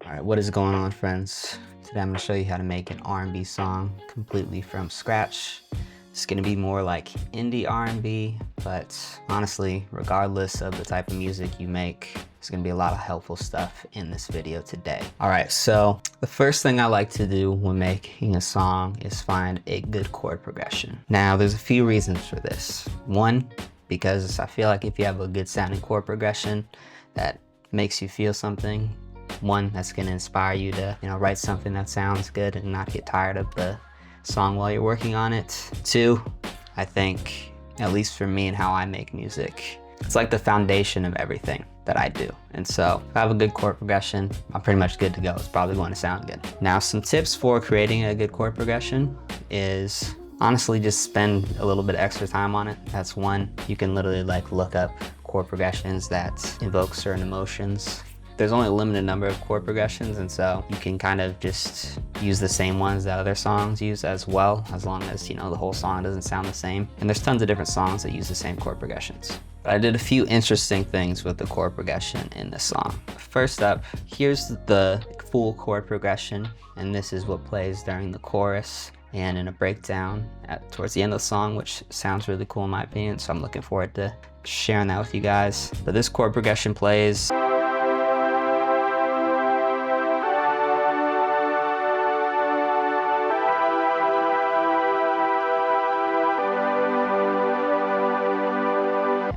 Alright, what is going on, friends? Today I'm going to show you how to make an R&B song completely from scratch. It's going to be more like indie R&B, but honestly, regardless of the type of music you make, there's going to be a lot of helpful stuff in this video today. Alright, so the first thing I like to do when making a song is find a good chord progression. Now, there's a few reasons for this. One, because I feel like if you have a good sounding chord progression that makes you feel something, one, that's going to inspire you to, write something that sounds good and not get tired of the song while you're working on it. Two, I think, at least for me and how I make music, it's like the foundation of everything that I do. And so if I have a good chord progression, I'm pretty much good to go. It's probably going to sound good. Now, some tips for creating a good chord progression is honestly just spend a little bit of extra time on it. That's one. You can literally look up chord progressions that evoke certain emotions. There's only a limited number of chord progressions, and so you can kind of just use the same ones that other songs use as well, as long as, the whole song doesn't sound the same. And there's tons of different songs that use the same chord progressions. But I did a few interesting things with the chord progression in this song. First up, here's the full chord progression, and this is what plays during the chorus and in a breakdown towards the end of the song, which sounds really cool in my opinion, so I'm looking forward to sharing that with you guys. But this chord progression plays.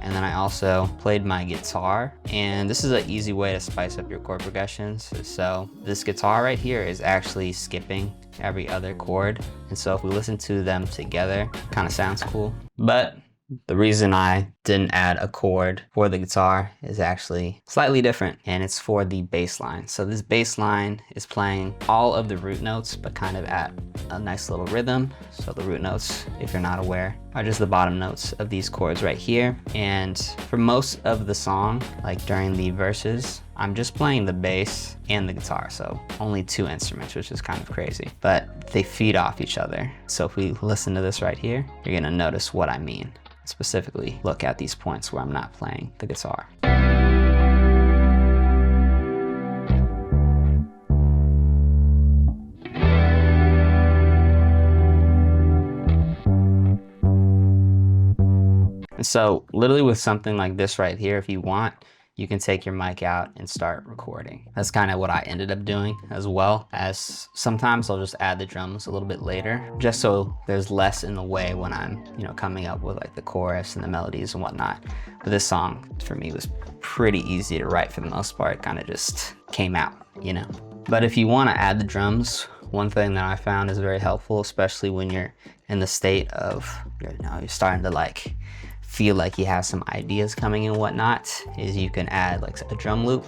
And then I also played my guitar, and this is an easy way to spice up your chord progressions. So this guitar right here is actually skipping every other chord, and so if we listen to them together, it kind of sounds cool. But the reason I didn't add a chord for the guitar is actually slightly different, and it's for the bass line. So this bass line is playing all of the root notes, but kind of at a nice little rhythm. So the root notes, if you're not aware, are just the bottom notes of these chords right here. And for most of the song, like during the verses, I'm just playing the bass and the guitar, so only two instruments, which is kind of crazy, but they feed off each other. So if we listen to this right here, you're gonna notice what I mean. Specifically, look at these points where I'm not playing the guitar. And so literally with something like this right here, if you want, you can take your mic out and start recording. That's kind of what I ended up doing, as well as sometimes I'll just add the drums a little bit later, just so there's less in the way when I'm, coming up with the chorus and the melodies and whatnot. But this song for me was pretty easy to write for the most part. It kind of just came out, But if you want to add the drums, one thing that I found is very helpful, especially when you're in the state of, you're starting to feel like you have some ideas coming and whatnot, is you can add a drum loop,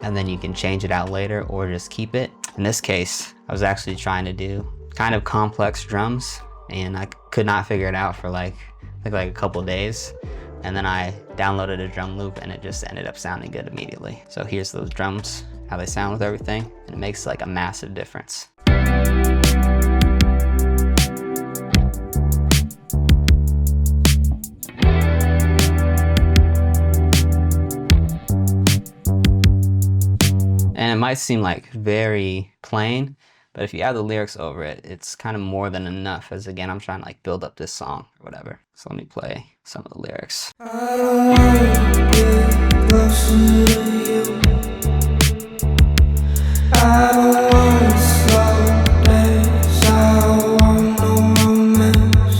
and then you can change it out later or just keep it. In this case, I was actually trying to do kind of complex drums, and I could not figure it out for like a couple days. And then I downloaded a drum loop, and it just ended up sounding good immediately. So here's those drums, how they sound with everything, and it makes a massive difference. And it might seem very plain, but if you add the lyrics over it, it's kind of more than enough, as again, I'm trying to build up this song or whatever. So let me play some of the lyrics. I don't wanna get closer to you. I don't wanna slow dance. I don't want no romance.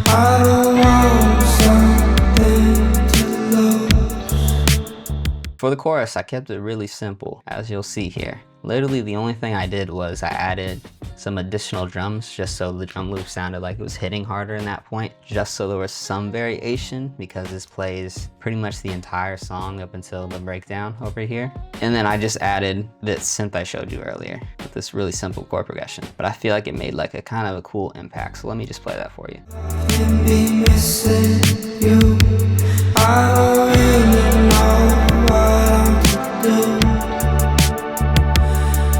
I don't want something to lose. For the chorus, I kept it really simple, as you'll see here. Literally, the only thing I did was I added some additional drums, just so the drum loop sounded like it was hitting harder in that point, just so there was some variation, because this plays pretty much the entire song up until the breakdown over here. And then I just added this synth I showed you earlier with this really simple chord progression. But I feel like it made a kind of a cool impact, so let me just play that for you.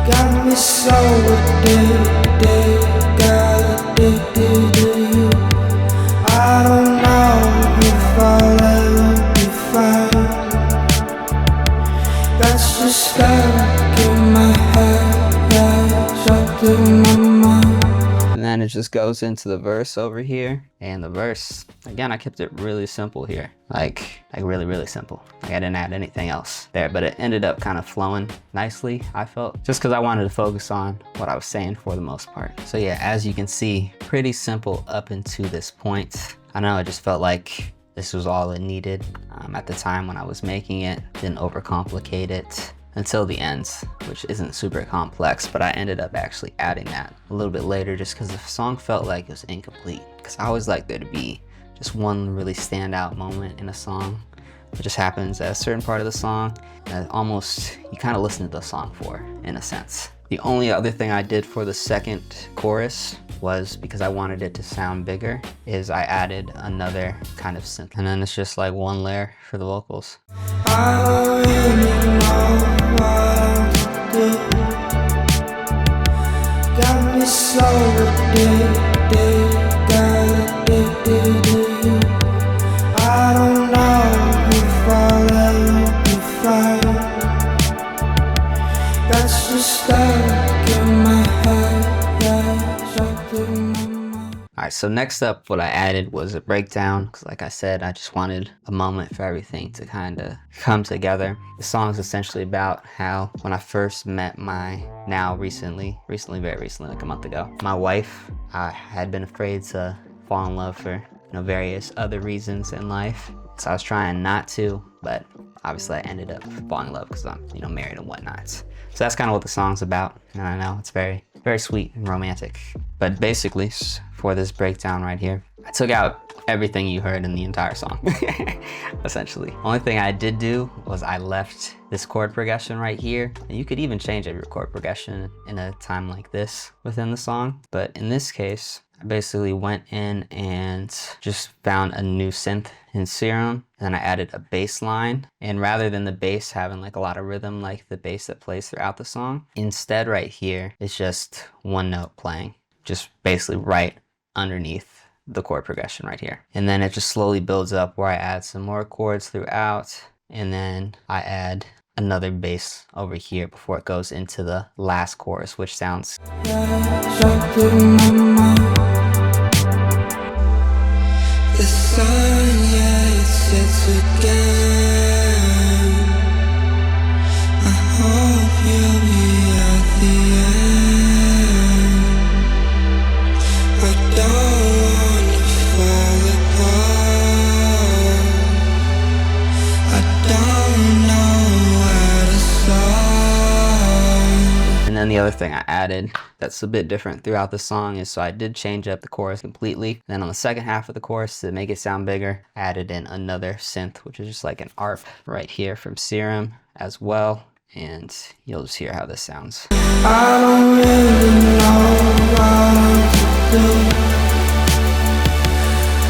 Got me so addicted, got addicted to you. I don't know if I'll ever be fine. That's just stuck in my head. it just goes into the verse over here. And the verse, again, I kept it really simple here. Like really simple. Like I didn't add anything else there, but it ended up kind of flowing nicely, I felt, just because I wanted to focus on what I was saying for the most part. So yeah, as you can see, pretty simple up until this point. I know, it just felt like this was all it needed at the time when I was making it. Didn't overcomplicate it until the end, which isn't super complex, but I ended up actually adding that a little bit later just because the song felt like it was incomplete. Because I always like there to be just one really standout moment in a song. It just happens at a certain part of the song that almost you kind of listen to the song for, in a sense. The only other thing I did for the second chorus was, because I wanted it to sound bigger, is I added another kind of synth. And then it's just like one layer for the vocals. I don't really know what to do. Got me so addicted, got addicted to you. I don't know if I'll ever be fine. That's just stuck in my head, yeah, stuck in my mind. Alright, so next up, what I added was a breakdown, because like I said, I just wanted a moment for everything to kind of come together. The song is essentially about how when I first met my very recently, like a month ago, my wife, I had been afraid to fall in love for various other reasons in life. So I was trying not to, but obviously I ended up falling in love because I'm married and whatnot. So that's kind of what the song's about, and I know it's very sweet and romantic. But basically, for this breakdown right here, I took out everything you heard in the entire song, essentially. Only thing I did do was I left this chord progression right here. And you could even change up your chord progression in a time like this within the song. But in this case, I basically went in and just found a new synth in Serum, and I added a bass line. And rather than the bass having like a lot of rhythm like the bass that plays throughout the song, instead right here, it's just one note playing, just basically right underneath the chord progression right here. And then it just slowly builds up where I add some more chords throughout, and then I add another bass over here before it goes into the last chorus, which sounds the sun, yeah, it sets again. I hope you'll be at the end. I don't wanna fall apart. I don't know where to start. And then the other thing I added that's a bit different throughout the song is, so I did change up the chorus completely. Then on the second half of the chorus, to make it sound bigger, I added in another synth, which is just like an ARP right here from Serum as well. And you'll just hear how this sounds. I don't really know what to do.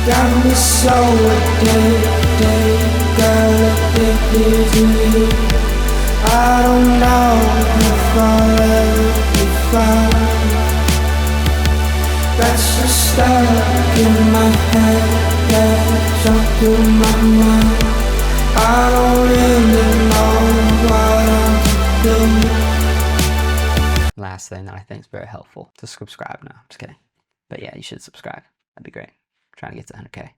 Got me so addicted, got addicted to you. I don't know if I'll ever be fine. That's just stuck in my head, yeah, stuck in my mind. I don't really know what to do. Last thing that I think is very helpful, to subscribe now. Just kidding. But yeah, you should subscribe. That'd be great. I'm trying to get to 100K.